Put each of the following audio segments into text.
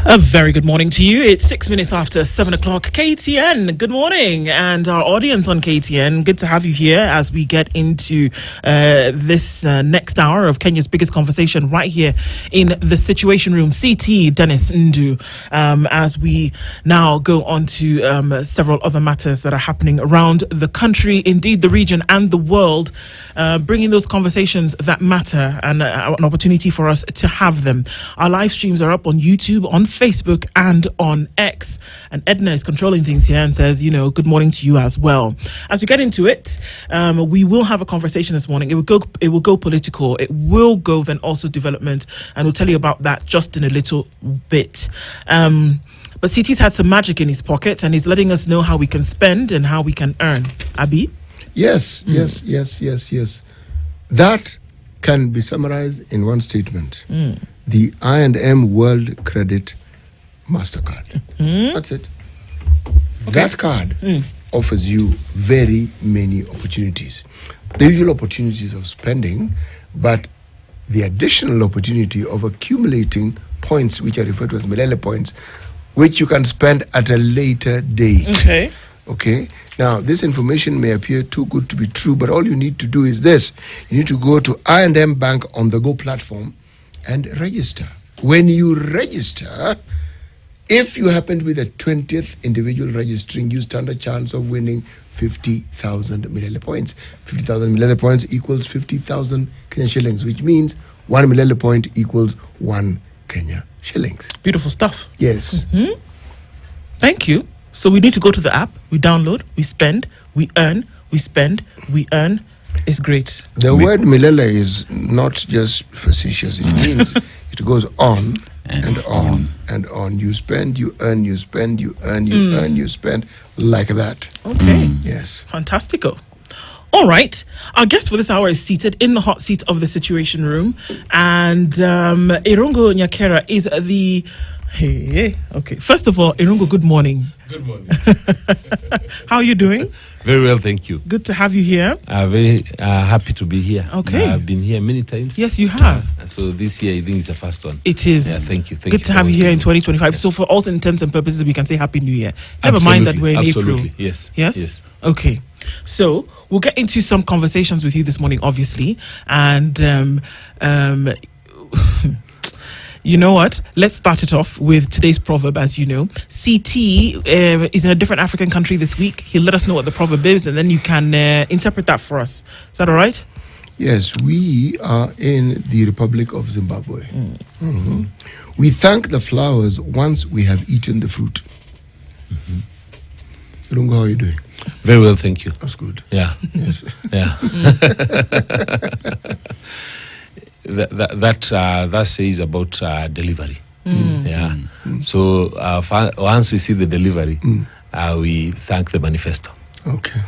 A very good morning to you. It's 6 minutes after 7 o'clock. KTN, good morning. And our audience on KTN, good to have you here as we get into this next hour of Kenya's biggest conversation right here in the Situation Room. CT Dennis Ndu, as we now go on to several other matters that are happening around the country, indeed the region and the world, bringing those conversations that matter and an opportunity for us to have them. Our live streams are up on YouTube, on Facebook and on X, and Edna is controlling things here and says, good morning to you as well. As we get into it, we will have a conversation this morning. It will go political, it will go then also development, and we'll tell you about that just in a little bit. But CT's had some magic in his pocket and he's letting us know how we can spend and how we can earn. Abi? Yes. That can be summarized in one statement. The I&M World Credit MasterCard. That's it. Okay. That card offers you very many opportunities. The usual opportunities of spending, but the additional opportunity of accumulating points, which are referred to as Milele points, which you can spend at a later date. Okay. Now, this information may appear too good to be true, but all you need to do is this. You need to go to I&M Bank on the Go platform and register. When you register, if you happen to be the 20th individual registering, you stand a chance of winning 50,000 Milele points. 50,000 Milele points equals 50,000 Kenya shillings, which means 1 Milele point equals 1 Kenya shillings. Beautiful stuff. Yes. Thank you. So we need to go to the app, we download, we spend, we earn, we spend, we earn. It's great. The word Milele is not just facetious. It means it goes on and on and on. You spend, you earn, you spend, you earn, you earn, you spend, like that. Okay. Yes. Fantastico. All right. Our guest for this hour is seated in the hot seat of the Situation Room. And Irungu Nyakera is the... Hey, okay. First of all, Irungu, good morning. Good morning. How are you doing? Very well, thank you. Good to have you here. Very happy to be here. Okay. I've been here many times. Yes, you have. So this year, I think it's the first one. It is. Yeah, thank you. Good to have you here in 2025. Yeah. So for all intents and purposes, we can say Happy New Year. Never mind that we're in April. Yes. Yes? Okay. So we'll get into some conversations with you this morning, obviously. And you know what? Let's start it off with today's proverb. As you know, CT is in a different African country this week. He'll let us know what the proverb is, and then you can interpret that for us. Is that all right? Yes, we are in the Republic of Zimbabwe. We thank the flowers once we have eaten the fruit. Lungo, how are you doing? Very well, thank you. That's good. Yeah. Yes. Yeah. That says about delivery. Yeah. So once we see the delivery, we thank the Manifesto. Okay.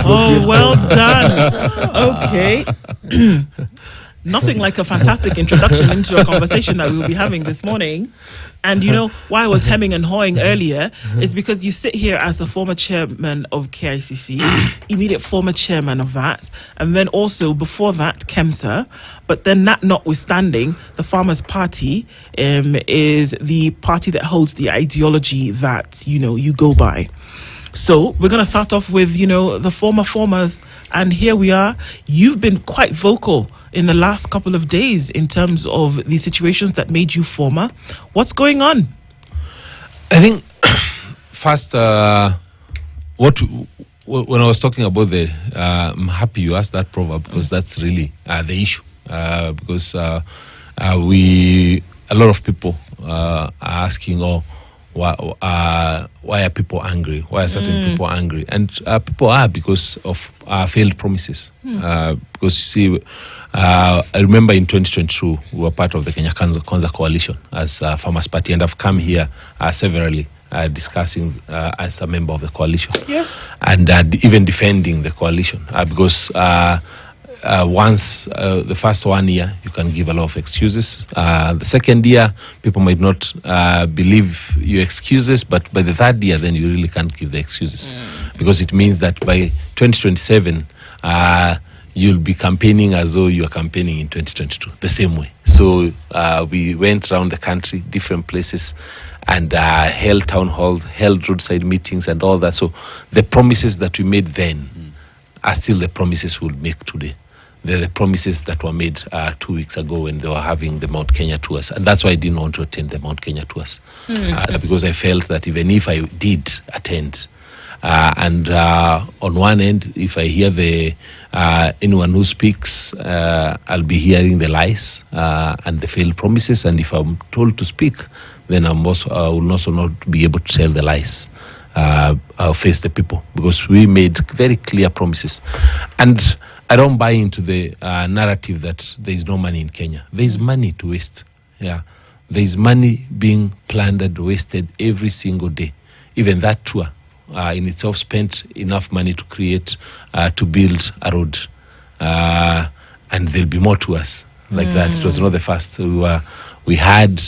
Oh, well done. Okay. Nothing like a fantastic introduction into a conversation that we will be having this morning. And why I was hemming and hawing earlier is because you sit here as the former chairman of KICC, immediate former chairman of that, and then also before that, KEMSA. But then that notwithstanding, the Farmers' Party is the party that holds the ideology that, you go by. So we're going to start off with, the former formers. And here we are. You've been quite vocal in the last couple of days in terms of the situations that made you former. What's going on? I think first, when I was talking about I'm happy you asked that proverb because that's really the issue. Because a lot of people are asking, why are people angry? Why are certain people angry? And people are because of failed promises. Because you see, I remember in 2022, we were part of the Kenya Kwanza coalition as Farmers' Party, and I've come here severally discussing as a member of the coalition. Yes. And even defending the coalition because once the first 1 year, you can give a lot of excuses. The second year, people might not believe your excuses, but by the third year, then you really can't give the excuses because it means that by 2027, you'll be campaigning as though you are campaigning in 2022, the same way. So we went around the country, different places, and held town halls, held roadside meetings and all that. So the promises that we made then are still the promises we'll make today. They're the promises that were made 2 weeks ago when they were having the Mount Kenya tours. And that's why I didn't want to attend the Mount Kenya tours. Because I felt that even if I did attend, on one end, if I hear anyone who speaks, I'll be hearing the lies and the failed promises. And if I'm told to speak, then I will also not be able to tell the lies. I'll face the people, because we made very clear promises. And I don't buy into the narrative that there is no money in Kenya. There is money to waste. Yeah, there is money being plundered, wasted every single day. Even that tour in itself spent enough money to create, to build a road. And there'll be more tours like that. It was not the first. We had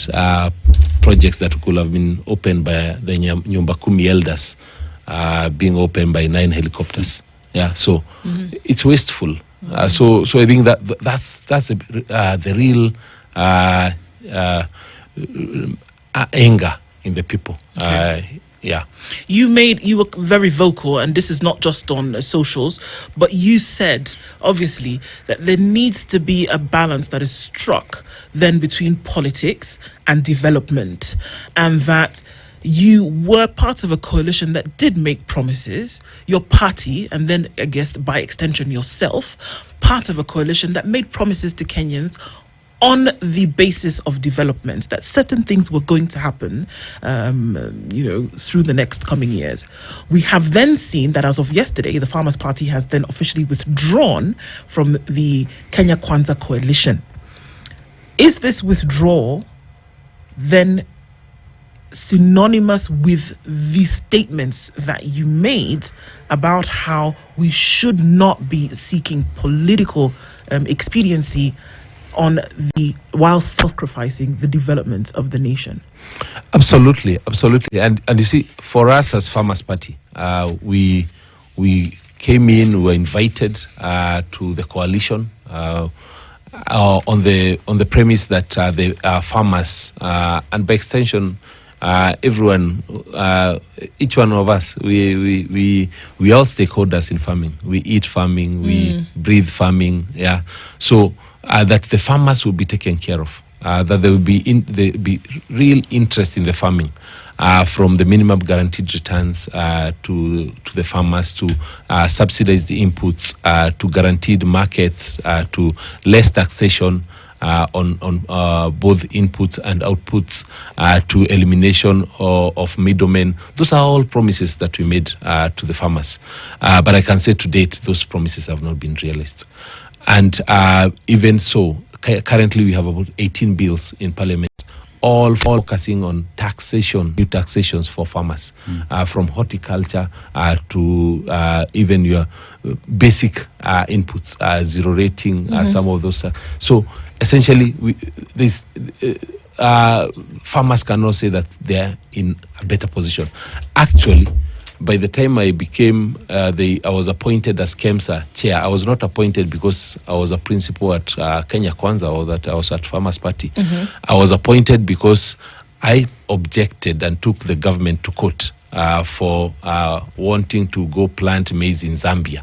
projects that could have been opened by the Nyumba Kumi elders, being opened by 9 helicopters. Yeah, so it's wasteful. So I think that's the real anger in the people. Yeah. You were very vocal, and this is not just on socials, but you said, obviously, that there needs to be a balance that is struck then between politics and development, and that you were part of a coalition that did make promises, your party, and then I guess by extension yourself, part of a coalition that made promises to Kenyans on the basis of development, that certain things were going to happen, through the next coming years. We have then seen that as of yesterday, the Farmers' Party has then officially withdrawn from the Kenya Kwanza coalition. Is this withdrawal then synonymous with the statements that you made about how we should not be seeking political expediency while sacrificing the development of the nation? Absolutely. And you see, for us as Farmers' Party, we came in, we were invited to the coalition on the premise that the farmers and by extension everyone, each one of us, we all stakeholders in farming. We eat farming, we breathe farming. Yeah, so that the farmers will be taken care of. That there will be real interest in the farming, from the minimum guaranteed returns to the farmers, to subsidize the inputs, to guaranteed markets, to less taxation on both inputs and outputs, to elimination of middlemen. Those are all promises that we made to the farmers. But I can say to date, those promises have not been realized. And even so, currently we have about 18 bills in Parliament, all focusing on taxation, new taxations for farmers, from horticulture to even your basic inputs, zero rating, some of those. So essentially, farmers cannot say that they're in a better position. Actually, by the time I became, I was appointed as KEMSA chair. I was not appointed because I was a principal at Kenya Kwanza or that I was at Farmers Party. I was appointed because I objected and took the government to court for wanting to go plant maize in Zambia.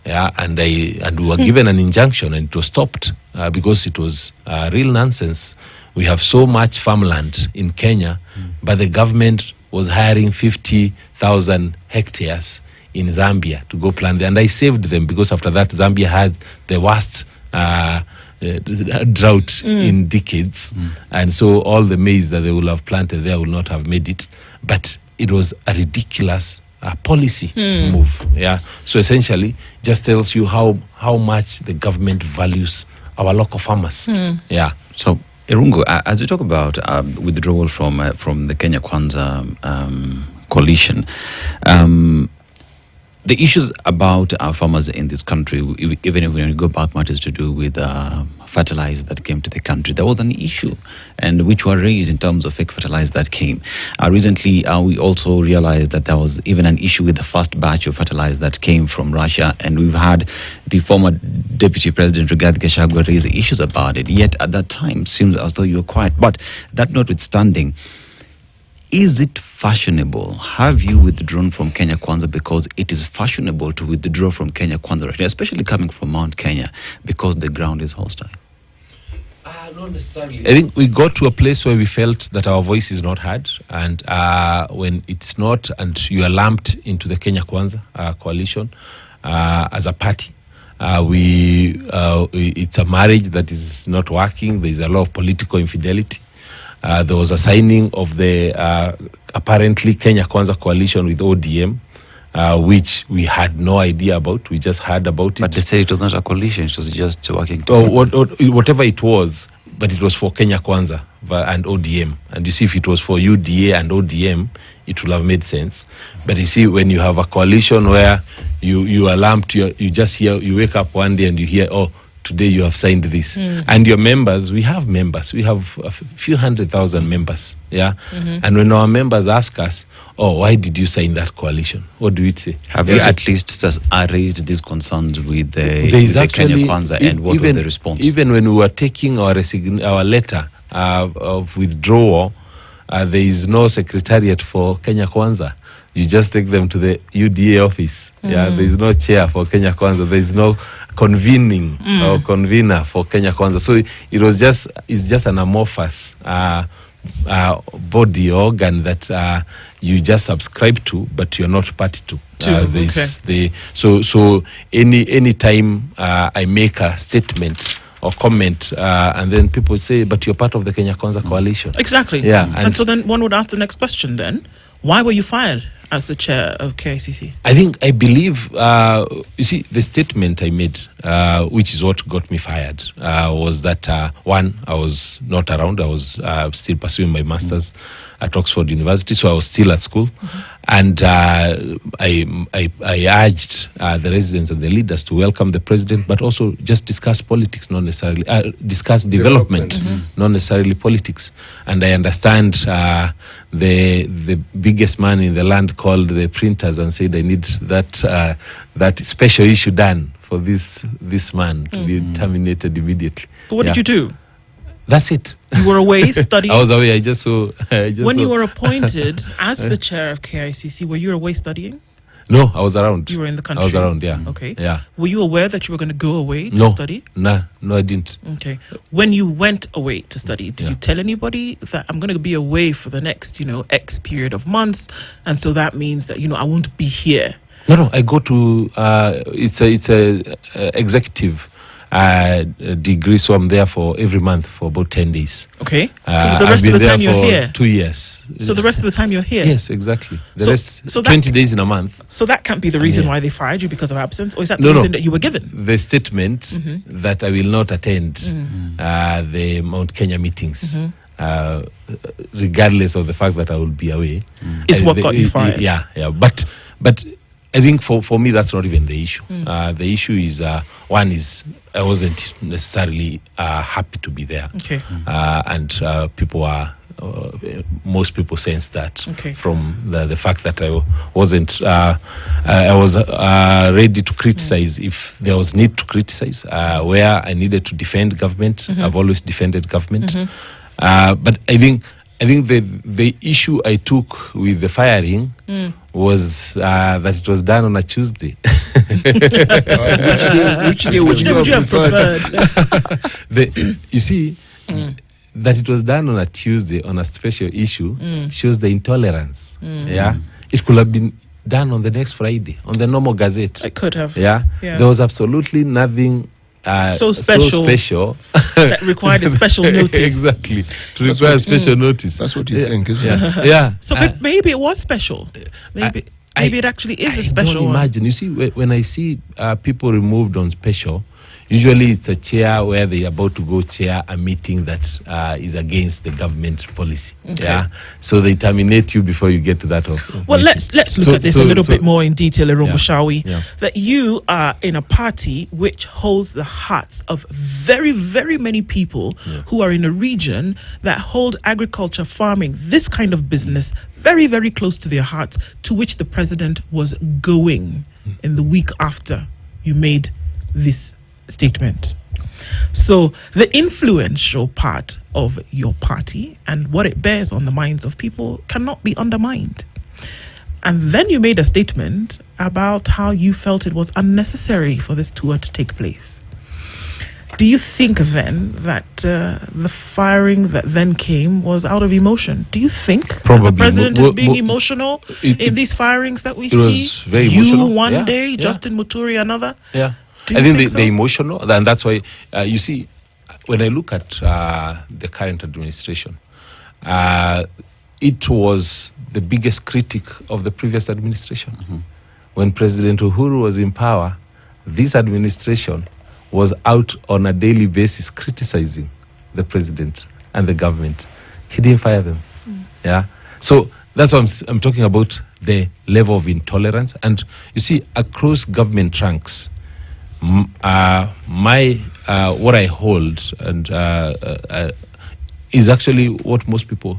Yeah, and we were given an injunction, and it was stopped because it was real nonsense. We have so much farmland in Kenya, but the government was hiring 50,000 hectares in Zambia to go plant there. And I saved them because after that, Zambia had the worst drought in decades. And so all the maize that they would have planted there would not have made it. But it was a ridiculous policy move. Yeah. So essentially, just tells you how much the government values our local farmers. Yeah. So, Irungu, as you talk about withdrawal from the Kenya Kwanza coalition, The issues about our farmers in this country, even if we go back matters to do with fertilizer that came to the country, there was an issue, and which were raised in terms of fake fertilizer that came. Recently, we also realized that there was even an issue with the first batch of fertilizer that came from Russia, and we've had the former Deputy President Rigathi Gachagua raise issues about it. Yet at that time, seems as though you were quiet. But that notwithstanding, is it fashionable? Have you withdrawn from Kenya Kwanza because it is fashionable to withdraw from Kenya Kwanza right now, especially coming from Mount Kenya, because the ground is hostile? Not necessarily. I think we got to a place where we felt that our voice is not heard, and when it's not, and you are lumped into the Kenya Kwanza coalition as a party, it's a marriage that is not working. There is a lot of political infidelity. There was a signing of the apparently Kenya Kwanza coalition with ODM, which we had no idea about. We just heard about it. But they said it was not a coalition, it was just working. Whatever it was, but it was for Kenya Kwanza and ODM. And you see, if it was for UDA and ODM, it would have made sense. But you see, when you have a coalition where you are lumped, you just hear, you wake up one day and you hear, oh, today you have signed this. And your members, we have a few 100,000 members, yeah? And when our members ask us, oh, why did you sign that coalition? What do we say? Have you at least raised these concerns with the Kenya Kwanza, and what was the response? Even when we were taking our letter of withdrawal, there is no secretariat for Kenya Kwanza. You just take them to the UDA office. Yeah, there is no chair for Kenya Kwanza. There is no convening or convener for Kenya Kwanza. So it's just an amorphous body organ that you just subscribe to, but you're not party to. So any time I make a statement or comment, and then people say, but you're part of the Kenya Kwanza coalition. Exactly. Yeah. And so then one would ask the next question then, why were you fired as the chair of KICC? I believe, you see, the statement I made, which is what got me fired, was that, one, I was not around. I was still pursuing my master's at Oxford University, so I was still at school. And I urged the residents and the leaders to welcome the president, but also just discuss politics, not necessarily, discuss development, not necessarily politics. And I understand the biggest man in the land called the printers and said, I need that special issue done for this man to be terminated immediately. But what did you do? That's it. You were away studying? I was away. When you were appointed as the chair of KICC, were you away studying? No, I was around. You were in the country? I was around, yeah. Okay. Yeah. Were you aware that you were going to go away to study? No, I didn't. Okay. When you went away to study, did you tell anybody that I'm going to be away for the next, X period of months, and so that means that, I won't be here? No, I go to, it's a executive degree, so I'm there for every month for about 10 days. Okay. So the rest of the time you're here? 2 years. So the rest of the time you're here? Yes, exactly. The rest, 20 days in a month. So that can't be the reason why they fired you, because of absence? Or is that the reason that you were given? The statement that I will not attend the Mount Kenya meetings, regardless of the fact that I will be away. Is what got you fired? Yeah. But I think for me, that's not even the issue. The issue is, one is I wasn't necessarily happy to be there. Okay. And people are, most people sense that from the fact that I wasn't, I was ready to criticize if there was need to criticize, where I needed to defend government. I've always defended government. But I think the issue I took with the firing was that it was done on a Tuesday. Which day would you have preferred? You see, that it was done on a Tuesday on a special issue shows the intolerance. Yeah, it could have been done on the next Friday on the normal Gazette. It could have. Yeah. There was absolutely nothing so special that required a special notice. Exactly, to require a special notice. That's what you think, isn't it? Yeah. So maybe it was special. Maybe it actually is a special. Don't imagine. You see, when I see people removed on special, Usually it's a chair where they're about to go chair a meeting that is against the government policy. Okay. Yeah. So they terminate you before you get to that. Well, let's look at this a little bit more in detail, Irungu, shall we? Yeah. That you are in a party which holds the hearts of very, very many people who are in a region that hold agriculture, farming, this kind of business very, very close to their hearts, to which the president was going in the week after you made this statement. So the influential part of your party and what it bears on the minds of people cannot be undermined. And then you made a statement about how you felt it was unnecessary for this tour to take place. Do you think then that the firing that then came was out of emotion? Do you think that the president is being emotional in these firings that we see? Was very you emotional. one day, Justin Muturi another? Yeah. Do you I think think so? they're emotional, and that's why you see, when I look at the current administration, it was the biggest critic of the previous administration. When President Uhuru was in power, this administration was out on a daily basis criticizing the president and the government. He didn't fire them. Yeah. So that's what I'm talking about, the level of intolerance. And you see, across government ranks, what I hold and is actually what most people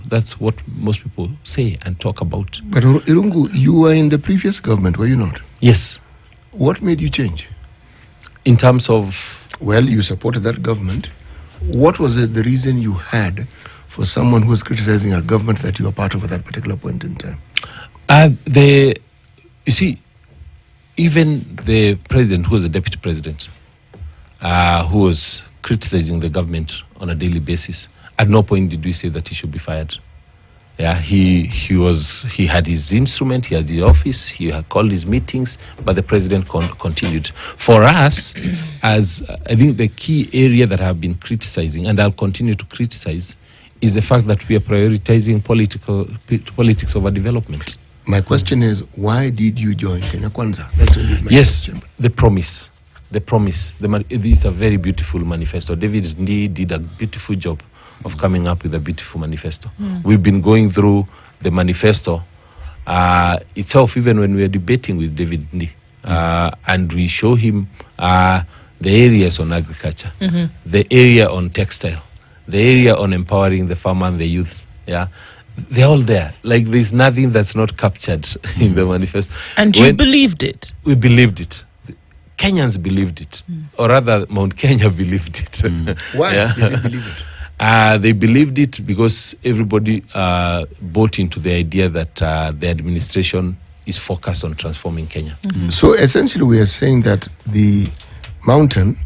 say and talk about. But Irungu, you were in the previous government, were you not? Yes. What made you change? In terms of... Well, you supported that government. What was the reason you had for someone who was criticizing a government that you were part of at that particular point in time? You see, even the president, who was the deputy president, who was criticizing the government on a daily basis, at no point did we say that he should be fired. Yeah, he had his instrument, he had the office, he had called his meetings, but the president continued. For us, as I think the key area that I've been criticizing, and I'll continue to criticize, is the fact that we are prioritizing politics over development. My question is, why did you join Kenya Kwanza? That's really my question. The promise. This is a very beautiful manifesto. David Ndii did a beautiful job of coming up with a beautiful manifesto. We've been going through the manifesto itself, even when we were debating with David Ndii, and we show him the areas on agriculture, the area on textile, the area on empowering the farmer and the youth. Yeah, they're all there. Like, there's nothing that's not captured in the manifesto. And you believed it? We believed it. Kenyans believed it, or rather, Mount Kenya believed it. Why did they believe it? They believed it because everybody bought into the idea that the administration is focused on transforming Kenya. So essentially we are saying that the mountain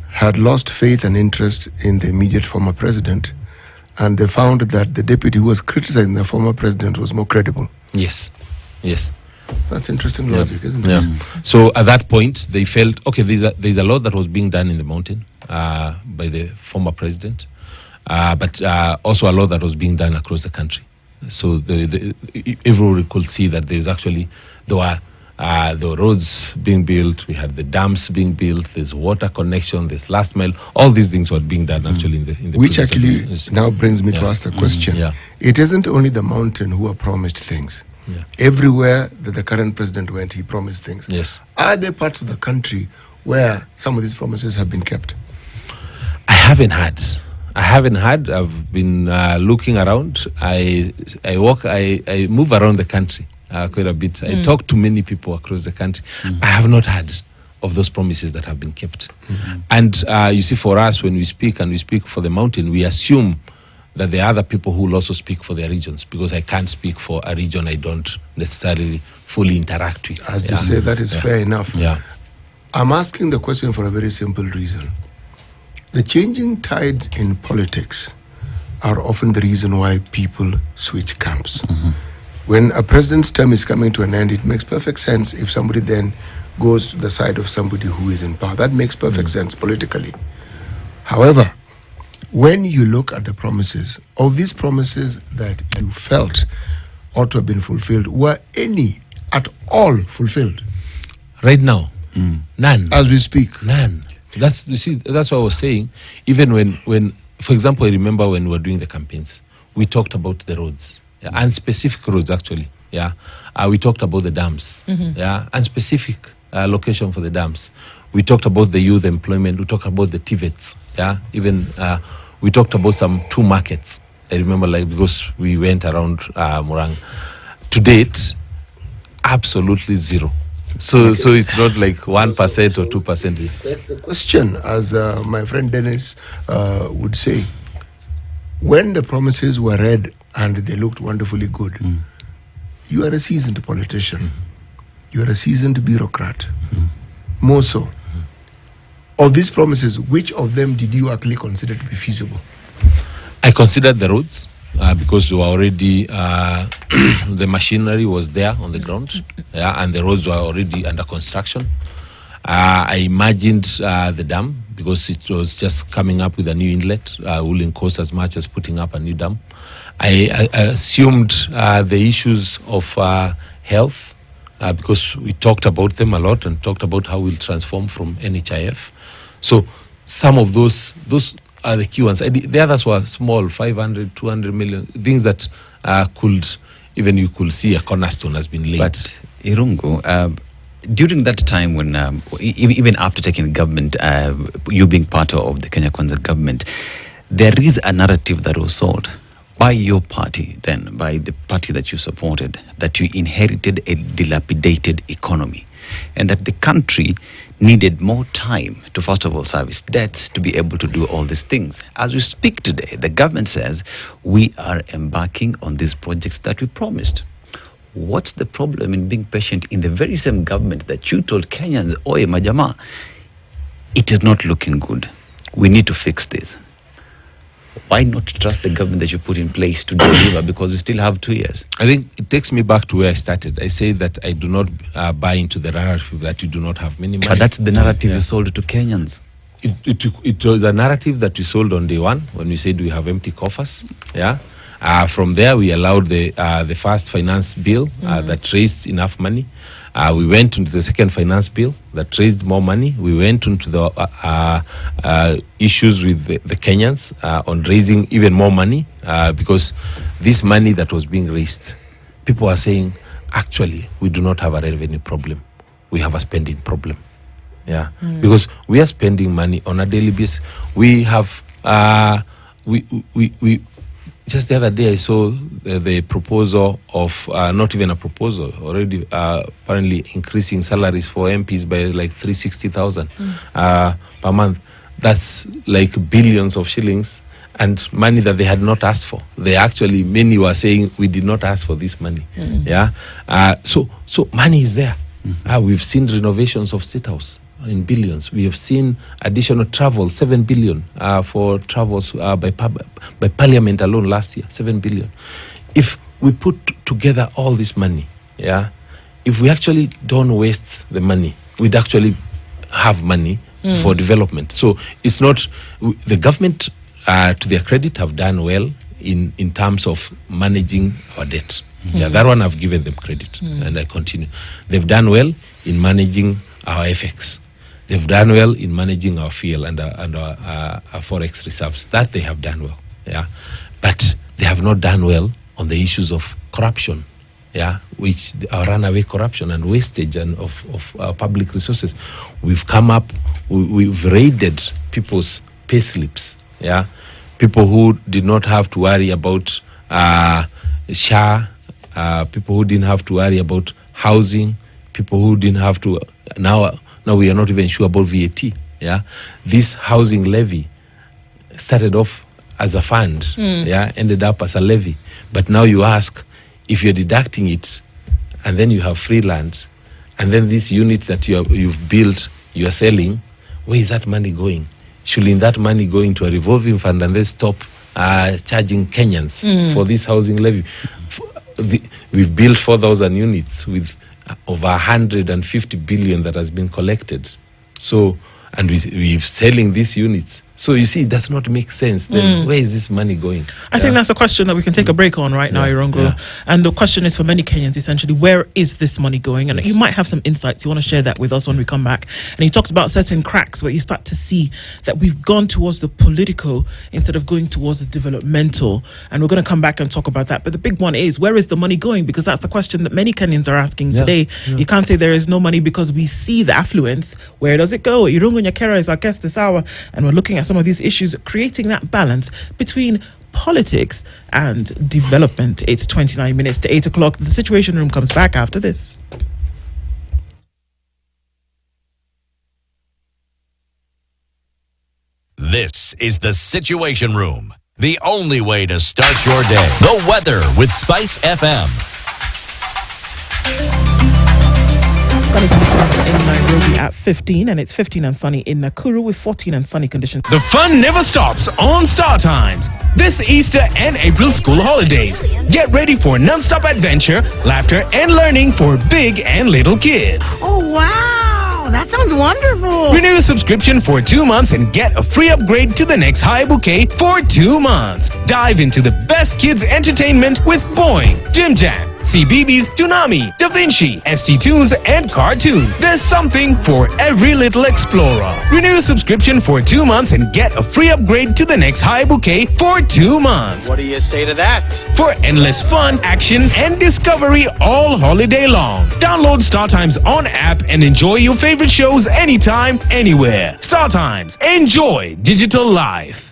had lost faith and interest in the immediate former president, and they found that the deputy who was criticizing the former president was more credible. Yes. That's interesting logic, isn't it? Yeah. So at that point, they felt, okay, there's a lot that was being done in the mountain by the former president, but also a lot that was being done across the country. So everyone could see that there were roads being built, we had the dams being built, there's water connection, there's last mile, all these things were being done actually in the Which actually now brings me to ask the question. It isn't only the mountain who are promised things. Everywhere that the current president went, he promised things. Yes. Are there parts of the country where some of these promises have been kept? I haven't had. I've been looking around. I move around the country quite a bit. I talk to many people across the country. I have not heard of those promises that have been kept. And you see, for us, when we speak and we speak for the mountain, we assume that there are other people who will also speak for their regions, because I can't speak for a region I don't necessarily fully interact with. As you say, that is fair enough. Yeah. I'm asking the question for a very simple reason. The changing tides in politics are often the reason why people switch camps. When a president's term is coming to an end, it makes perfect sense if somebody then goes to the side of somebody who is in power. That makes perfect sense politically. However, when you look at the promises, of these promises that you felt ought to have been fulfilled, were any at all fulfilled? Right now, none. As we speak. None. That's what I was saying. Even when for example, I remember when we were doing the campaigns, we talked about the roads, and specific roads actually. Yeah, we talked about the dams. Yeah, and specific location for the dams. We talked about the youth employment. We talked about the TVETs. Yeah, even we talked about some 2 markets. I remember, because we went around Murang. To date, absolutely zero. So it's not like 1% or 2%. That's the question, as my friend Dennis would say. When the promises were read and they looked wonderfully good, you are a seasoned politician. You are a seasoned bureaucrat. More so. Of these promises, which of them did you actually consider to be feasible? I considered the roads because we were already the machinery was there on the ground, and the roads were already under construction. I imagined the dam because it was just coming up with a new inlet, wouldn't cost as much as putting up a new dam. I assumed the issues of health because we talked about them a lot and talked about how we'll transform from NHIF. So some of those are the key ones. The others were small, 500, 200 million, things that you could see a cornerstone has been laid. But Irungu, during that time when, even after taking government, you being part of the Kenya Kwanza government, there is a narrative that was sold by your party then, by the party that you supported, that you inherited a dilapidated economy and that the country needed more time to, first of all, service debts, to be able to do all these things. As we speak today, the government says we are embarking on these projects that we promised. What's the problem in being patient in the very same government that you told Kenyans, oye majama, it is not looking good, we need to fix this? Why not trust the government that you put in place to deliver, because we still have 2 years? I think it takes me back to where I started. I say that I do not buy into the narrative that you do not have many money. But that's the narrative you sold to Kenyans. It was a narrative that we sold on day one when we said we have empty coffers. Yeah. From there, we allowed the first finance bill that raised enough money. We went into the second finance bill that raised more money. We went into the issues with the Kenyans on raising even more money because this money that was being raised, people are saying, actually, we do not have a revenue problem. We have a spending problem. Yeah, because we are spending money on a daily basis. We have, we just the other day I saw the proposal of, not even a proposal, already apparently increasing salaries for MPs by like 360,000 per month. That's like billions of shillings and money that they had not asked for. They actually, many were saying, we did not ask for this money. Yeah, so money is there. We've seen renovations of State House in billions. We have seen additional travel, 7 billion for travels by Parliament alone last year, 7 billion. If we put together all this money, yeah, if we actually don't waste the money, we'd actually have money for development. So it's not, the government, to their credit, have done well in terms of managing our debt. Yeah, that one I've given them credit, and I continue. They've done well in managing our FX. They've done well in managing our fuel and our forex reserves. That they have done well, yeah. But they have not done well on the issues of corruption, yeah, which our runaway corruption and wastage and of our public resources. We've come up, we've raided people's pay slips, yeah. People who did not have to worry about SHA, people who didn't have to worry about housing, people who didn't have to, now we are not even sure about VAT. Yeah, this housing levy started off as a fund, yeah, ended up as a levy. But now you ask, if you're deducting it, and then you have free land, and then this unit that you've built, you are selling, where is that money going? Shouldn't that money go into a revolving fund and then stop charging Kenyans for this housing levy? We've built 4,000 units with over 150 billion that has been collected. So, and we're selling these units. So you see, it does not make sense. Then where is this money going? I think that's a question that we can take a break on right now, Irongo. And the question is for many Kenyans, essentially, where is this money going? And you might have some insights. You want to share that with us when we come back. And he talks about certain cracks where you start to see that we've gone towards the political instead of going towards the developmental. And we're going to come back and talk about that. But the big one is, where is the money going? Because that's the question that many Kenyans are asking today. You can't say there is no money because we see the affluence. Where does it go? Irongo Nyakera is our guest this hour. And we're looking at some of these issues, creating that balance between politics and development. It's 29 minutes to 8 o'clock. The Situation Room comes back after this. This is the Situation Room, the only way to start your day. The weather with Spice FM. Sunny conditions in Nairobi at 15, and it's 15 and sunny in Nakuru with 14 and sunny conditions. The fun never stops on Star Times. This Easter and April school holidays. Get ready for non-stop adventure, laughter, and learning for big and little kids. Oh, wow! That sounds wonderful! Renew a subscription for 2 months and get a free upgrade to the next high bouquet for 2 months. Dive into the best kids entertainment with Boing, Jim Jam, CBeebies, Toonami, Da Vinci, ST Tunes, and Cartoon. There's something for every little explorer. Renew a subscription for 2 months and get a free upgrade to the next high bouquet for 2 months. What do you say to that? For endless fun, action, and discovery all holiday long. Download StarTimes on app and enjoy your favorite shows anytime, anywhere. StarTimes. Enjoy digital life.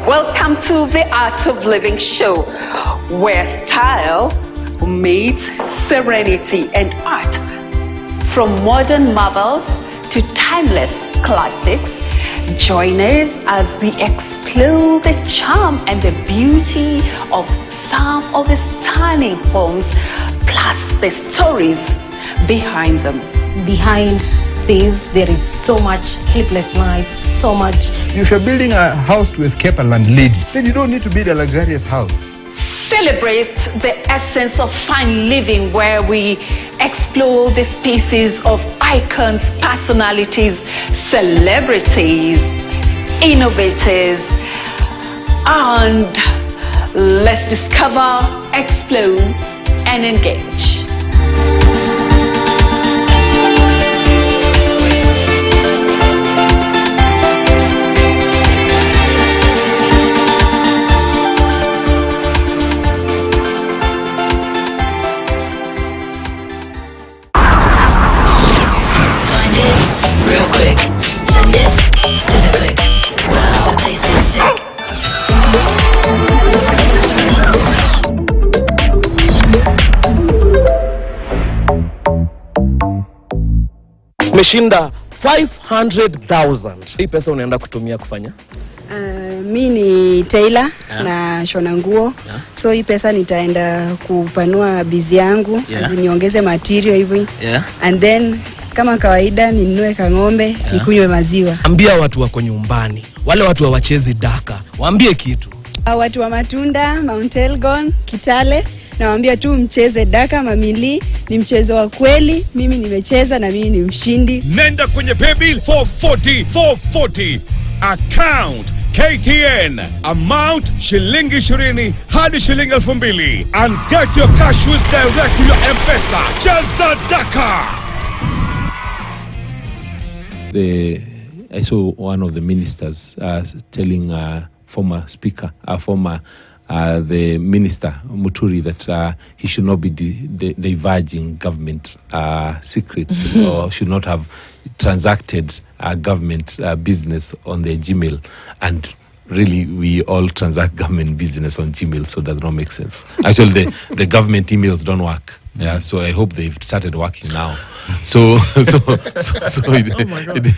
Welcome to the Art of Living show, where style meets serenity and art. From modern marvels to timeless classics, join us as we explore the charm and the beauty of some of the stunning homes, plus the stories behind them. Behind this, there is so much sleepless nights, so much. If you're building a house to escape a landlady, then you don't need to build a luxurious house. Celebrate the essence of fine living, where we explore the spaces of icons, personalities, celebrities, innovators, and let's discover, explore, and engage. Real quick, send it to the click. Wow, the place is sick. Meshinda 500,000. Hii pesa unaenda kutumia kufanya? Mi ni Taylor na shona nguo. So hii pesa nitaenda kupanua bizi yangu, niongeze material hivi. And then kama kawaida ninunue kang'ombe, nikunywe maziwa. Ambia watu wako nyumbani, wale watu hawachezi daka, waambie kitu. Watu wa Matunda, Mount Elgon, Kitale, nawaambia tu mcheze daka mamili, ni mchezo wa kweli. Mimi nimecheza na mimi ni mshindi. Nenda kwenye paybill 440 account KTN amount shilingi 20 hadi shilingi 2,000 and get your cash with direct to your M-Pesa. Cheza daka. I saw one of the ministers telling former speaker, the minister Muturi, that he should not be diverging government secrets or should not have transacted government business on their Gmail. And really, we all transact government business on Gmail, so it does not make sense. Actually, the government emails don't work. Yeah, so I hope they've started working now. So it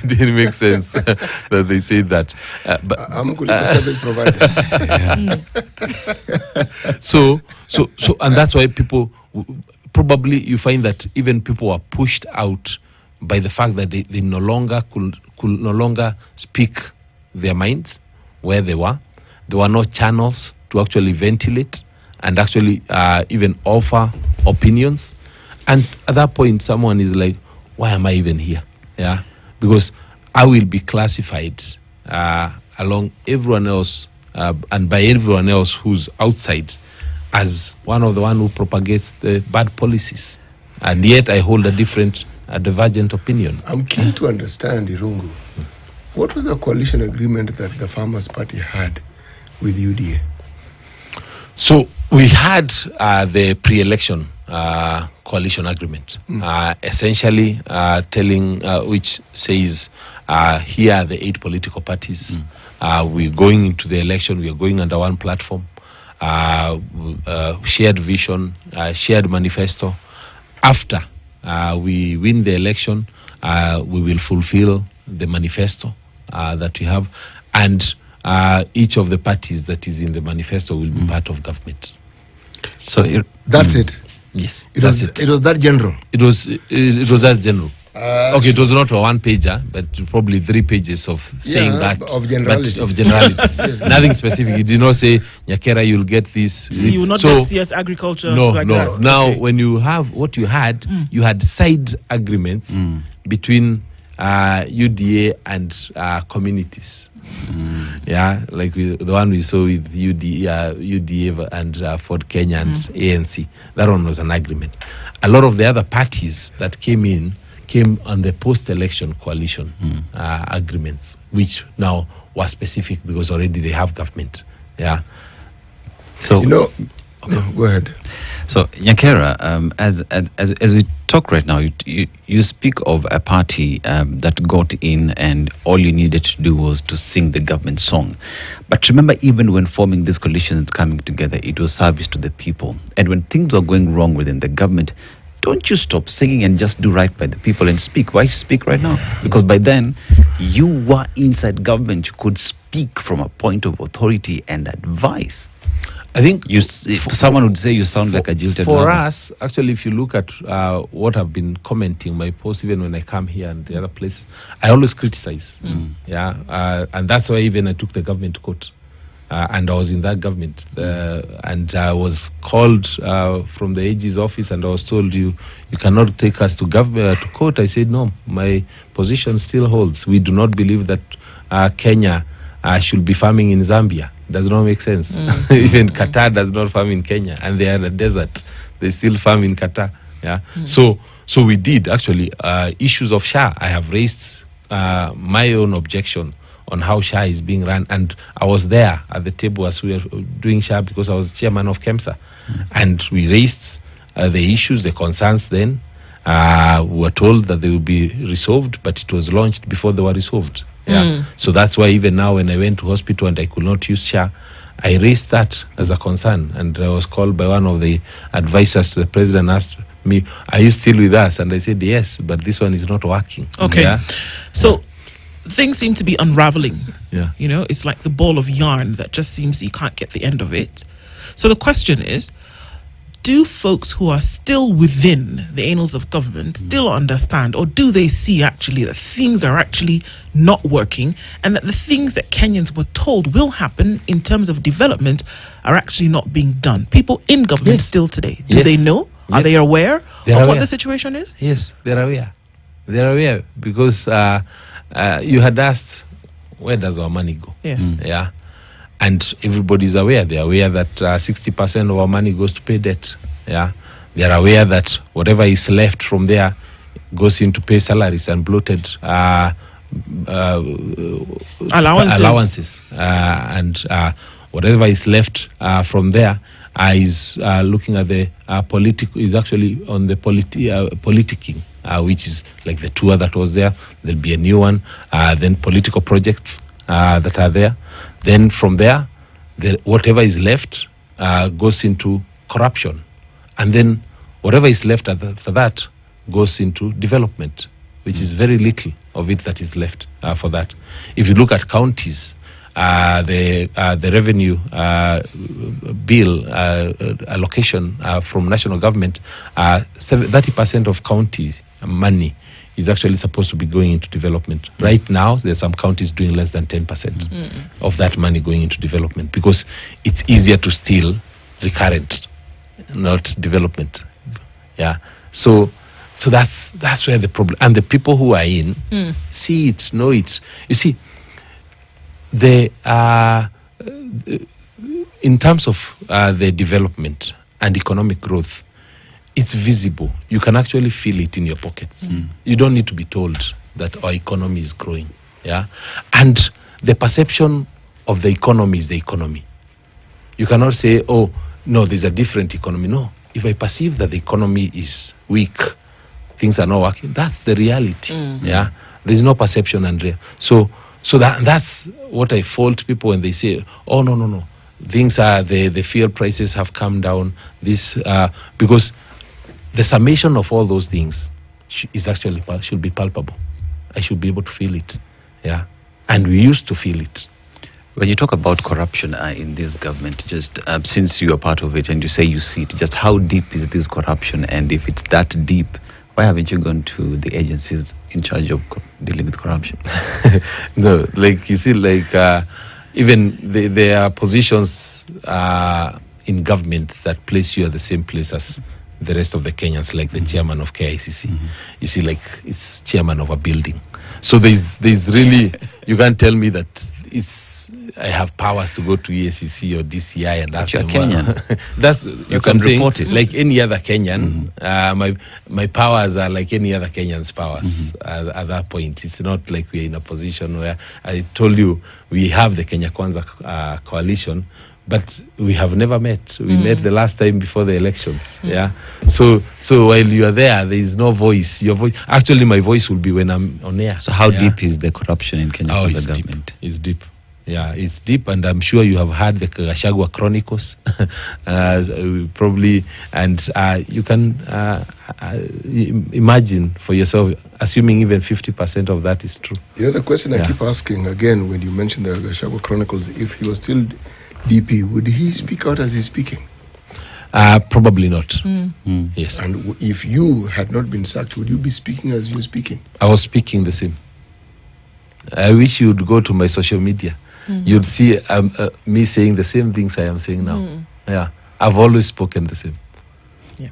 didn't make sense that they say that. But I'm good at service provider. So and that's why people probably, you find that even people are pushed out by the fact that they no longer could no longer speak their minds where they were. There were no channels to actually ventilate and actually even offer opinions. And at that point, someone is like, why am I even here? Yeah, because I will be classified along everyone else and by everyone else who's outside as one of the one who propagates the bad policies. And yet I hold a different, divergent opinion. I'm keen to understand, Irungu. What was the coalition agreement that the Farmers' Party had with UDA? So we had the pre-election coalition agreement, essentially telling, which says, here are the 8 political parties. We're going into the election, we are going under one platform, shared vision, shared manifesto. After we win the election, we will fulfill the manifesto that we have, and each of the parties that is in the manifesto will be part of government. So that's it. Yes, it was that general. It was that general. Okay, it was not a one pager, but probably 3 pages of saying that of generality. But of generality. Yes. Nothing specific. It did not say Nyakera, you'll get this. So you will not get CS agriculture. No, like no. That. Now, when you have what you had side agreements between UDA and communities. Yeah, like the one we saw with UDA and Ford Kenya and ANC. That one was an agreement. A lot of the other parties that came on the post-election coalition agreements, which now were specific because already they have government. Yeah. So no, go ahead. So Nyakera, as we talk right now, you speak of a party that got in and all you needed to do was to sing the government song. But remember, even when forming these coalitions coming together, it was service to the people. And when things were going wrong within the government, don't you stop singing and just do right by the people and speak. Why speak right now? Because by then, you were inside government. You could speak from a point of authority and advice. I think someone would say you sound like a jilted for lover. us, actually, if you look at what I've been commenting, my posts, even when I come here and the other places, I always criticize. Yeah, and that's why even I took the government to court. And I was in that government, and I was called from the AG's office, and I was told, you cannot take us to court. I said, no, my position still holds. We do not believe that Kenya should be farming in Zambia. Does not make sense. Even Qatar does not farm in Kenya, and they are in a desert. They still farm in Qatar. Yeah. So we did actually issues of SHA. I have raised my own objection on how SHA is being run, and I was there at the table as we were doing SHA because I was chairman of KEMSA, and we raised the issues, the concerns. Then we were told that they will be resolved, but it was launched before they were resolved. Yeah. So that's why even now when I went to hospital and I could not use SHA, I raised that as a concern, and I was called by one of the advisors to the president and asked me, are you still with us? And I said, yes, but this one is not working. Okay. Yeah? So things seem to be unraveling. Yeah. You know, it's like the ball of yarn that just seems you can't get the end of it. So the question is, do folks who are still within the annals of government still understand, or do they see actually that things are actually not working and that the things that Kenyans were told will happen in terms of development are actually not being done? People in government still today, do they know? Are they aware of what the situation is? Yes, they're aware. They're aware because you had asked, where does our money go? Yes. Yeah. And everybody's aware. They're aware that 60% of our money goes to pay debt. Yeah. They're aware that whatever is left from there goes into pay salaries and bloated allowances. And whatever is left from there is looking at the is actually on the politicking. Which is like the tour that was there. There'll be a new one. Then political projects that are there. Then from there, whatever is left goes into corruption. And then whatever is left after that goes into development, which is very little of it that is left for that. If you look at counties, the revenue bill allocation from national government, 30% of counties money is actually supposed to be going into development. Right now, there's some counties doing less than 10% of that money going into development because it's easier to steal recurrent, not development. Yeah. So So that's where the problem, and the people who are in see it, know it. You see, the in terms of the development and economic growth, it's visible. You can actually feel it in your pockets. You don't need to be told that our economy is growing. Yeah, and the perception of the economy is the economy. You cannot say, oh no, there's a different economy. No, if I perceive that the economy is weak, things are not working, that's the reality. Yeah, there's no perception, Andrea. So that's what I fault people when they say, oh no, things are, the fuel prices have come down, this because the summation of all those things is actually should be palpable. I should be able to feel it. Yeah, and we used to feel it. When you talk about corruption in this government, just since you are part of it and you say you see it, just how deep is this corruption? And if it's that deep, why haven't you gone to the agencies in charge of dealing with corruption? No, like you see, like even there are positions in government that place you at the same place as the rest of the Kenyans, like the chairman of KICC. You see, like it's chairman of a building. So there's really, you can't tell me that I have powers to go to EACC or DCI and ask them. Kenyan. That's can report it. Like any other Kenyan, my powers are like any other Kenyan's powers at that point. It's not like we're in a position where, I told you, we have the Kenya Kwanza coalition, but we have never met. We met the last time before the elections. Yeah. So while you are there is no voice. Your voice, actually, my voice will be when I'm on air. So how deep is the corruption in Kenya? It's government? Deep. It's deep. Yeah, it's deep, and I'm sure you have heard the Gachagua Chronicles, probably, and you can imagine for yourself, assuming even 50% of that is true. You know, the question I keep asking again when you mention the Gachagua Chronicles, if he was still DP, would he speak out as he's speaking? Probably not. Yes. And if you had not been sacked, would you be speaking as you're speaking? I was speaking the same. I wish you would go to my social media. You'd see me saying the same things I am saying now. Yeah, I've always spoken the same. Yeah.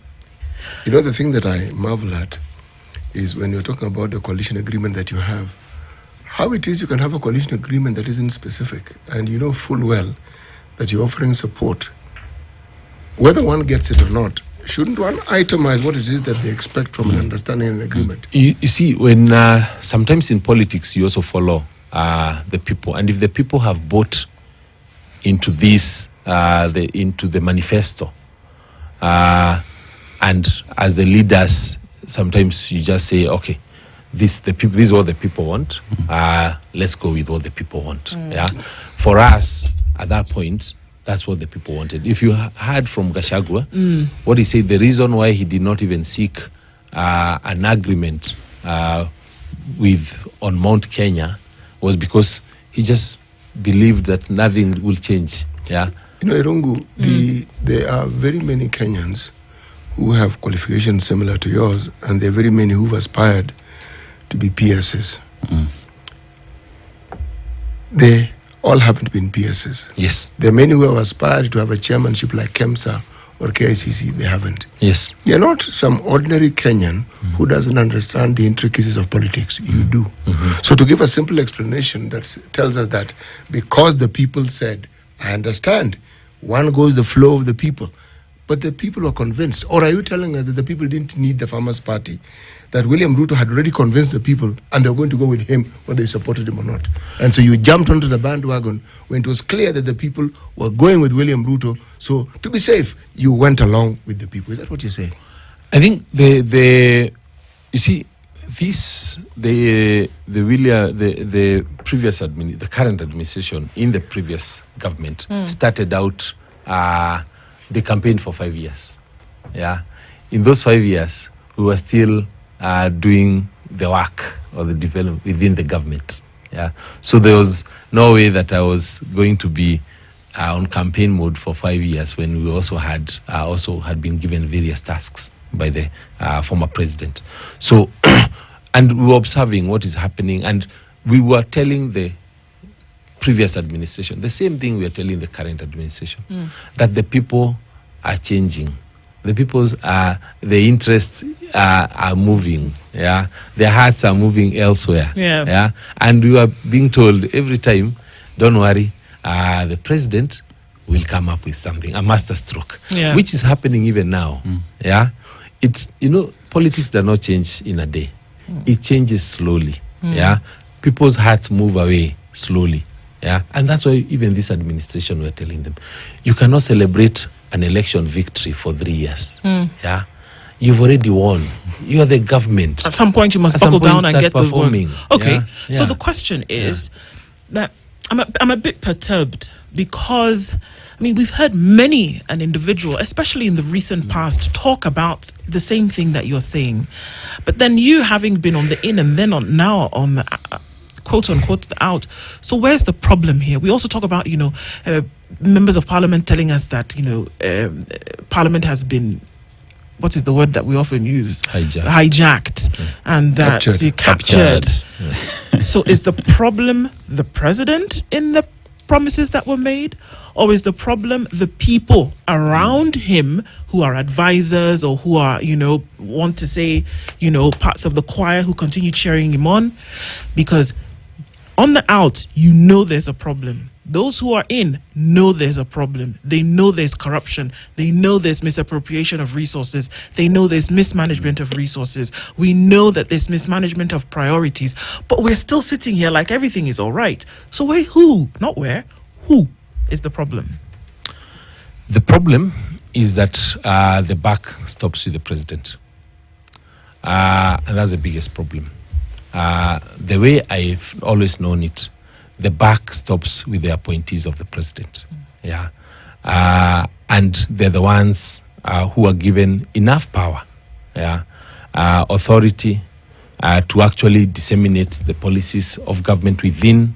You know, the thing that I marvel at is when you're talking about the coalition agreement that you have, how it is you can have a coalition agreement that isn't specific, and you know full well that you're offering support. Whether one gets it or not, shouldn't one itemize what it is that they expect from an understanding and agreement? You see, when sometimes in politics you also follow the people, and if the people have bought into this, into the manifesto, and as the leaders, sometimes you just say, okay, this is what the people want. Let's go with what the people want. Yeah, for us at that point, that's what the people wanted. If you heard from Gachagua, what he said, the reason why he did not even seek an agreement on Mount Kenya was because he just believed that nothing will change. Yeah. You know, Irungu, there are very many Kenyans who have qualifications similar to yours, and there are very many who've aspired to be PSs. They all haven't been PSs. Yes. There are many who have aspired to have a chairmanship like KEMSA or KICC. They haven't. Yes. You're not some ordinary Kenyan who doesn't understand the intricacies of politics. You do. So to give a simple explanation that tells us that because the people said, I understand, one goes the flow of the people, but the people are convinced. Or are you telling us that the people didn't need the Farmers' Party, that William Ruto had already convinced the people and they were going to go with him whether they supported him or not? And so you jumped onto the bandwagon when it was clear that the people were going with William Ruto. So to be safe, you went along with the people. Is that what you're saying? I think you see, this the previous the current administration in the previous government started out the campaign for 5 years. Yeah, in those 5 years, we were still doing the work or the development within the government. Yeah, so there was no way that I was going to be on campaign mode for 5 years when we also had been given various tasks by the former president. So, and we were observing what is happening, and we were telling the previous administration the same thing we are telling the current administration, that the people are changing, the people's the interests are moving. Yeah, their hearts are moving elsewhere. Yeah. And we are being told every time, don't worry, the president will come up with something, a masterstroke, which is happening even now. Yeah, politics does not change in a day. It changes slowly. Yeah, people's hearts move away slowly. Yeah, and that's why even this administration, we're telling them, you cannot celebrate an election victory for 3 years. Yeah, you've already won. You are the government. At some point, you must buckle down and get performing. The work. Okay, so the question is that I'm a bit perturbed because, I mean, we've heard many an individual, especially in the recent past, talk about the same thing that you're saying, but then you having been on the in and then now on the quote unquote the out. So where's the problem here? We also talk about members of parliament telling us that parliament has been, what is the word that we often use? Hijacked. And that captured. So is the problem the president in the promises that were made, or is the problem the people around him who are advisors or who are, want to say, parts of the choir who continue cheering him on? Because on the out, there's a problem. Those who are in know there's a problem. They know there's corruption. They know there's misappropriation of resources. They know there's mismanagement of resources. We know that there's mismanagement of priorities. But we're still sitting here like everything is all right. So who is the problem? The problem is that the buck stops with the president. And that's the biggest problem. The way I've always known it, the buck stops with the appointees of the president. Yeah. And they're the ones who are given enough power, authority to actually disseminate the policies of government within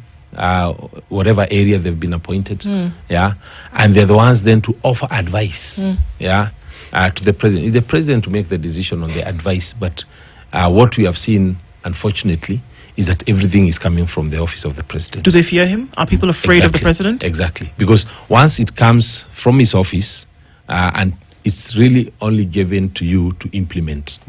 whatever area they've been appointed. Yeah. And they're the ones then to offer advice to the president. It's the president to make the decision on the advice, but what we have seen, unfortunately, is that everything is coming from the office of the president. Do they fear him? Are people afraid of the president? Exactly. Because once it comes from his office, and it's really only given to you to implement.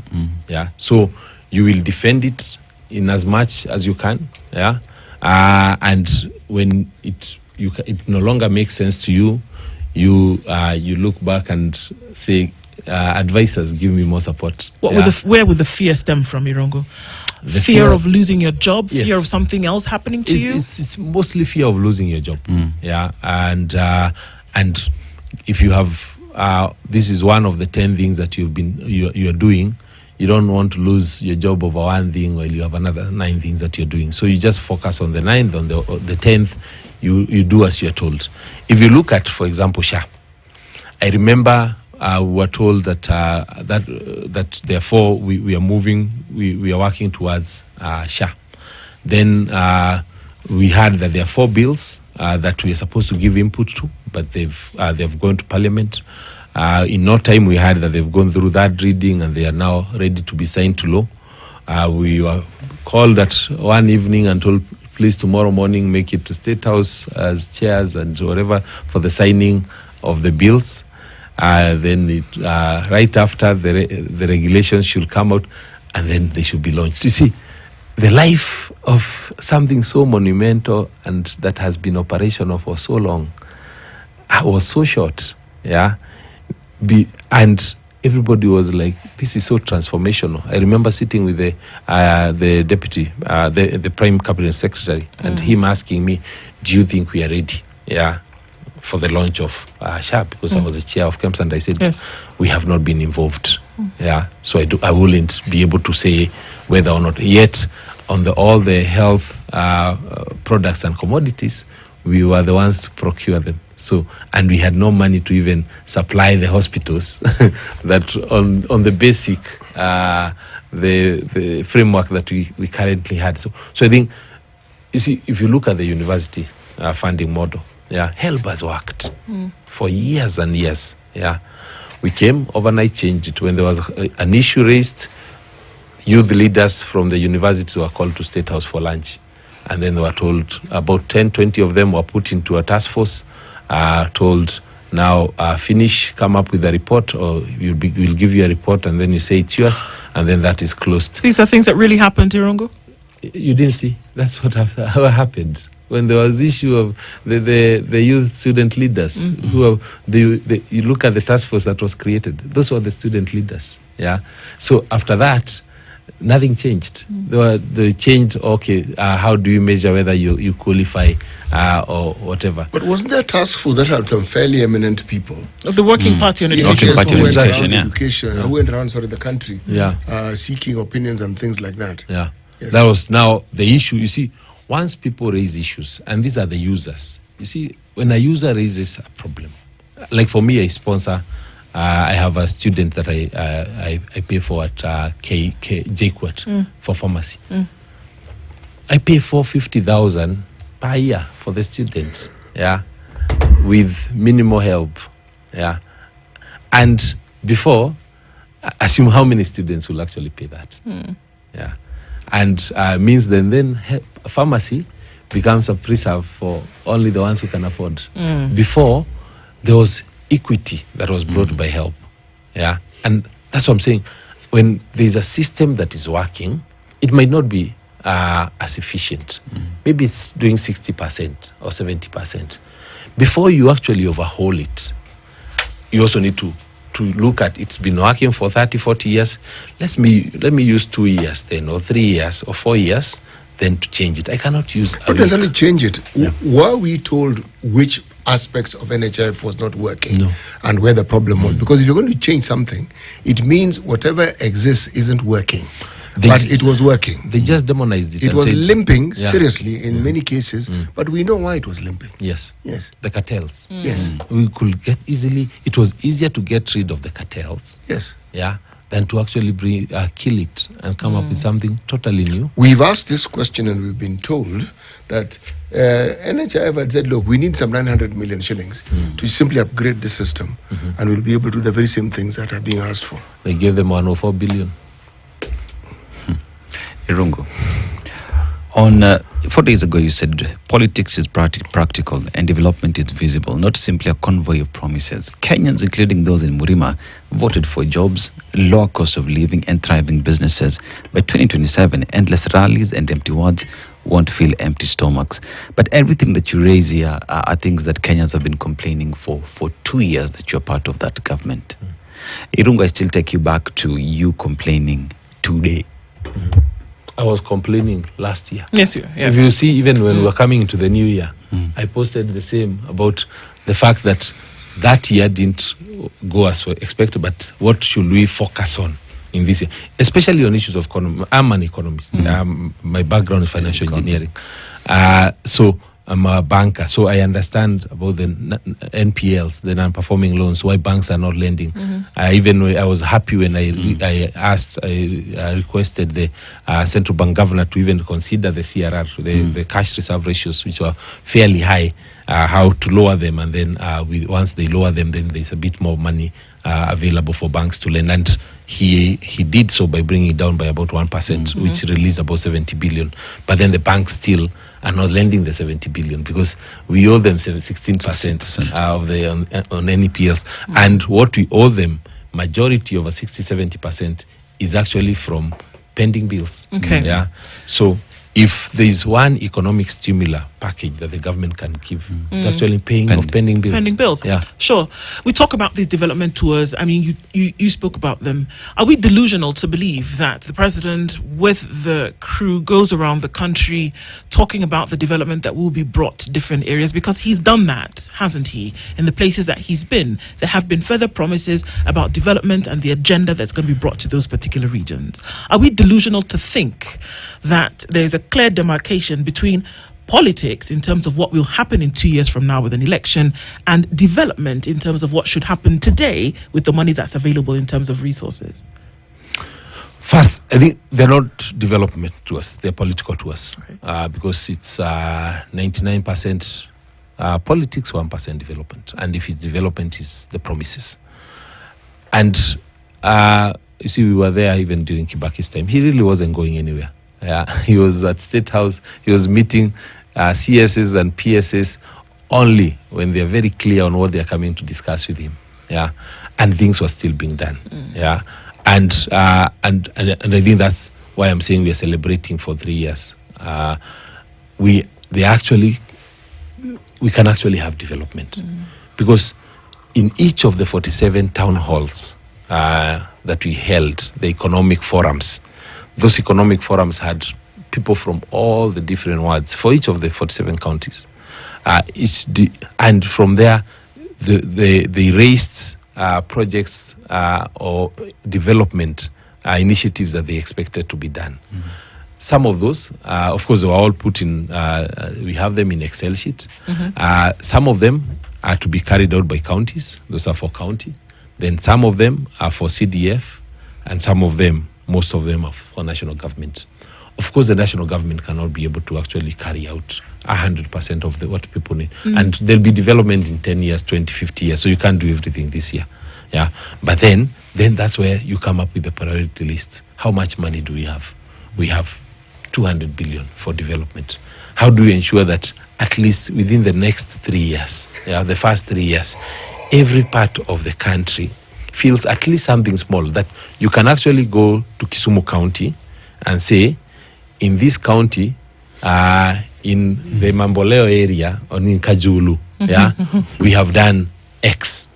Yeah. So you will defend it in as much as you can. Yeah. And when it no longer makes sense to you, you look back and say, advisors, give me more support. Where would the fear stem from, Irongo? The fear of losing your job, fear of something else happening to you? It's mostly fear of losing your job. Yeah, and if you have, this is one of the 10 things that you're doing. You don't want to lose your job over one thing while you have another 9 things that you're doing. So you just focus on the 9th, on the 10th, you do as you're told. If you look at, for example, SHA, I remember we were told that therefore we are moving, we are working towards SHA. Then we heard that there are 4 bills that we are supposed to give input to, but they've gone to Parliament. In no time we heard that they've gone through that reading and they are now ready to be signed to law. We were called at one evening and told, please tomorrow morning make it to State House as chairs and whatever for the signing of the bills. Then right after the regulations should come out and then they should be launched. You see, the life of something so monumental and that has been operational for so long was so short. Yeah. And everybody was like, this is so transformational. I remember sitting with the deputy, the prime cabinet secretary, and him asking me, do you think we are ready? Yeah. For the launch of SHA, because I was the chair of camps, and I said, we have not been involved. Yeah. So I wouldn't be able to say whether or not. Yet, on all the health products and commodities, we were the ones to procure them. So, and we had no money to even supply the hospitals that on the basic, the framework that we currently had. So I think, you see, if you look at the university funding model, HELB has worked for years and years. Yeah, we came overnight, changed it. When there was an issue raised, youth leaders from the university were called to State House for lunch. And then they were told, about 10, 20 of them were put into a task force, told now finish, come up with a report, or we'll give you a report, and then you say it's yours, and then that is closed. These are things that really happened, Irungu? You didn't see? That's what happened. When there was issue of the youth student leaders, who you look at the task force that was created, those were the student leaders. Yeah. So after that, nothing changed. They changed. Okay, how do you measure whether you qualify or whatever? But wasn't there a task force that had some fairly eminent people of the Working Party on Education? Education. Who went around the country, Yeah. seeking opinions and things like that. Yeah. Yes. That was now the issue. You see, once people raise issues, and these are the users, you see, when a user raises a problem, like for me, I sponsor, I have a student that I pay for at JQuat for pharmacy. I pay for 50,000 per year for the student, yeah, with minimal help, yeah. And before, assume how many students will actually pay that, yeah. And means then pharmacy becomes a preserve for only the ones who can afford. Before, there was equity that was brought by help. Yeah. And that's what I'm saying. When there's a system that is working, it might not be as efficient. Maybe it's doing 60% or 70%. Before you actually overhaul it, you also need to look at, it's been working for 30, 40 years. Let me use 2 years then, or 3 years, or 4 years, then to change it. I cannot use... Not necessarily change it. Yeah. Were we told which aspects of NHIF was not working and where the problem was? Because if you're going to change something, it means whatever exists isn't working. But it was working. They just demonized it. It was limping, seriously, in many cases, but we know why it was limping. Yes. Yes. The cartels. Yes. We could get it was easier to get rid of the cartels. Yes. Yeah. Than to actually kill it and come up with something totally new. We've asked this question and we've been told that NHIF had said, look, we need some 900 million shillings to simply upgrade the system and we'll be able to do the very same things that are being asked for. They gave them 104 billion. Irungu, on 4 days ago you said politics is practical and development is visible, not simply a convoy of promises. Kenyans, including those in Murima, voted for jobs, lower cost of living and thriving businesses. By 2027, endless rallies and empty words won't fill empty stomachs. But everything that you raise here are things that Kenyans have been complaining for 2 years that you're part of that government. Irungu, I still take you back to you complaining today. I was complaining last year. Yes, yeah. If you see, even when we were coming into the new year, I posted the same about the fact that year didn't go as expected, but what should we focus on in this year, especially on issues of economy. I'm an economist. My background is financial engineering. So I'm a banker, so I understand about the NPLs, the non-performing loans, why banks are not lending. I was happy when I requested the central bank governor to even consider the CRR, the cash reserve ratios, which are fairly high, how to lower them, and then once they lower them, then there's a bit more money available for banks to lend. And he did so by bringing it down by about 1%, which released about 70 billion. But then the banks still are not lending the 70 billion because we owe them 16% of the on NPLs. And what we owe them, majority over 60-70% is actually from pending bills. Okay. Yeah. So if there is one economic stimuli package that the government can give, it's actually paying off pending bills. Pending bills. Yeah. Sure. We talk about these development tours. I mean, you spoke about them. Are we delusional to believe that the president with the crew goes around the country talking about the development that will be brought to different areas? Because he's done that, hasn't he? In the places that he's been, there have been further promises about development and the agenda that's going to be brought to those particular regions. Are we delusional to think that there's a clear demarcation between politics in terms of what will happen in 2 years from now with an election and development in terms of what should happen today with the money that's available in terms of resources? First, I think they're not development to us, they're political to us, because it's 99% politics, 1% development. And if it's development, it's the promises. And you see, we were there even during Kibaki's time. He really wasn't going anywhere. Yeah, he was at State House. He was meeting CSs and PSs only when they are very clear on what they are coming to discuss with him. Yeah, and things were still being done. Yeah, and I think that's why I'm saying we are celebrating for 3 years. We can actually have development because in each of the 47 town halls that we held, the economic forums, those economic forums had people from all the different wards for each of the 47 counties. And from there, they raised projects or development initiatives that they expected to be done. Some of those, of course, they were all put in, we have them in Excel sheet. Some of them are to be carried out by counties. Those are for county. Then some of them are for CDF, and some of them, most of them are for national government. Of course, the national government cannot be able to actually carry out 100% of what people need. And there'll be development in 10 years, 20, 50 years, so you can't do everything this year. Yeah, but then that's where you come up with the priority list. How much money do we have? We have 200 billion for development. How do we ensure that at least within the next 3 years, the first 3 years, every part of the country feels at least something small, that you can actually go to Kisumu County and say, in this county, in the Mamboleo area, or in Kajulu, we have done X.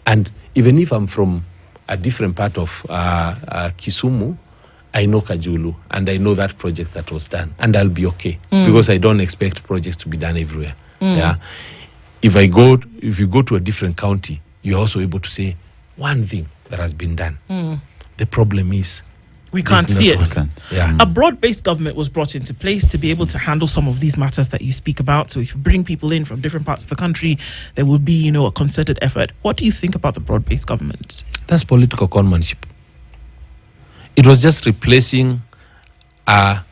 And even if I'm from a different part of Kisumu, I know Kajulu and I know that project that was done, and I'll be okay because I don't expect projects to be done everywhere. Yeah, if you go to a different county, you're also able to say one thing that has been done. The problem is we can't see it. Yeah. A broad-based government was brought into place to be able to handle some of these matters that you speak about. So if you bring people in from different parts of the country, there will be, a concerted effort. What do you think about the broad-based government? That's political conmanship. It was just replacing a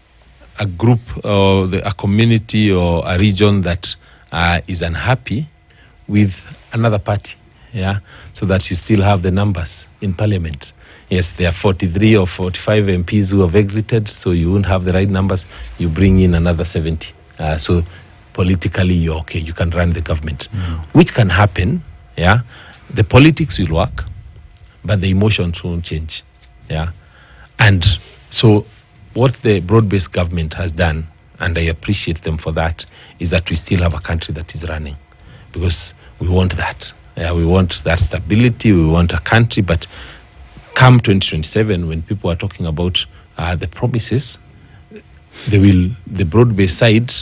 group or a community or a region that is unhappy with another party, so that you still have the numbers in parliament. Yes, there are 43 or 45 MPs who have exited, so you won't have the right numbers. You bring in another 70. So politically, you're okay. You can run the government, which can happen. Yeah, the politics will work, but the emotions won't change. Yeah. And so what the broad-based government has done, and I appreciate them for that, is that we still have a country that is running, because we want that. We want that stability. We want a country. But come 2027, when people are talking about the promises, the broad-based side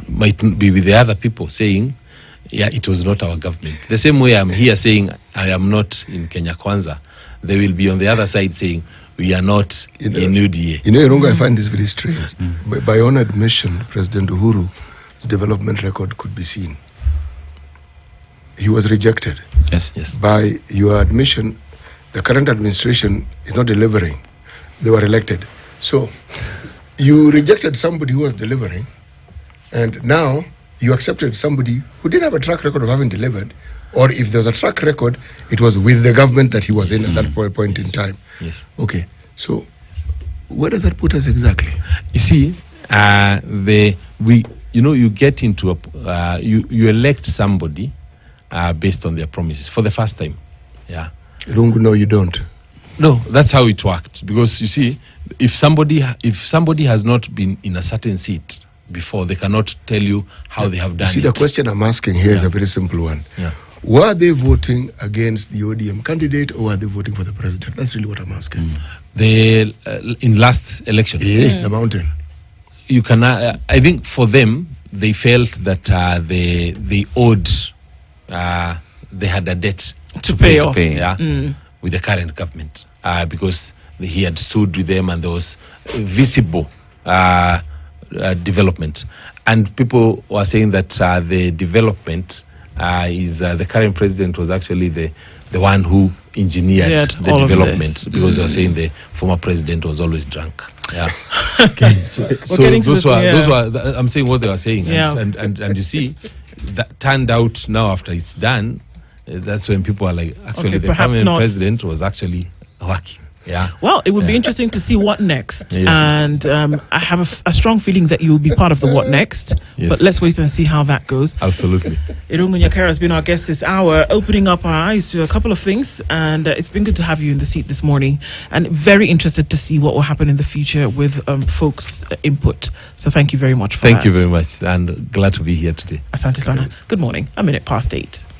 might be with the other people saying, it was not our government. The same way I'm here saying I am not in Kenya Kwanza, they will be on the other side saying, we are not in UDA. Irunga, I find this very strange. By own admission, President Uhuru's development record could be seen. He was rejected. Yes. By your admission, the current administration is not delivering. They were elected. So you rejected somebody who was delivering, and now you accepted somebody who didn't have a track record of having delivered, or if there was a track record, it was with the government that he was in at that point in time. Yes. Okay. So where does that put us exactly? You see, you get into you elect somebody based on their promises for the first time. Yeah. No, you don't. No, that's how it worked. Because you see, if somebody has not been in a certain seat before, they cannot tell you how they have done it. See, the question I'm asking here is a very simple one. Yeah. Were they voting against the ODM candidate, or were they voting for the president? That's really what I'm asking. In last election, the mountain. You can. I think for them, they felt that they owed, they had a debt to pay off. With the current government, because he had stood with them, and there was visible development, and people were saying that the development is the current president was actually the one who engineered the development, because they were saying the former president was always drunk. Yeah. Okay. So those were I'm saying what they were saying, and you see that turned out now after it's done. That's when people are like, actually, the permanent president was actually working. Yeah. Well, it would be interesting to see what next. Yes. And I have a strong feeling that you will be part of the what next. Yes. But let's wait and see how that goes. Absolutely. Irungu Nyakera has been our guest this hour, opening up our eyes to a couple of things. And it's been good to have you in the seat this morning. And very interested to see what will happen in the future with folks' input. So thank you very much for that. Thank you very much. And glad to be here today. Asante sana. Good morning. 8:01.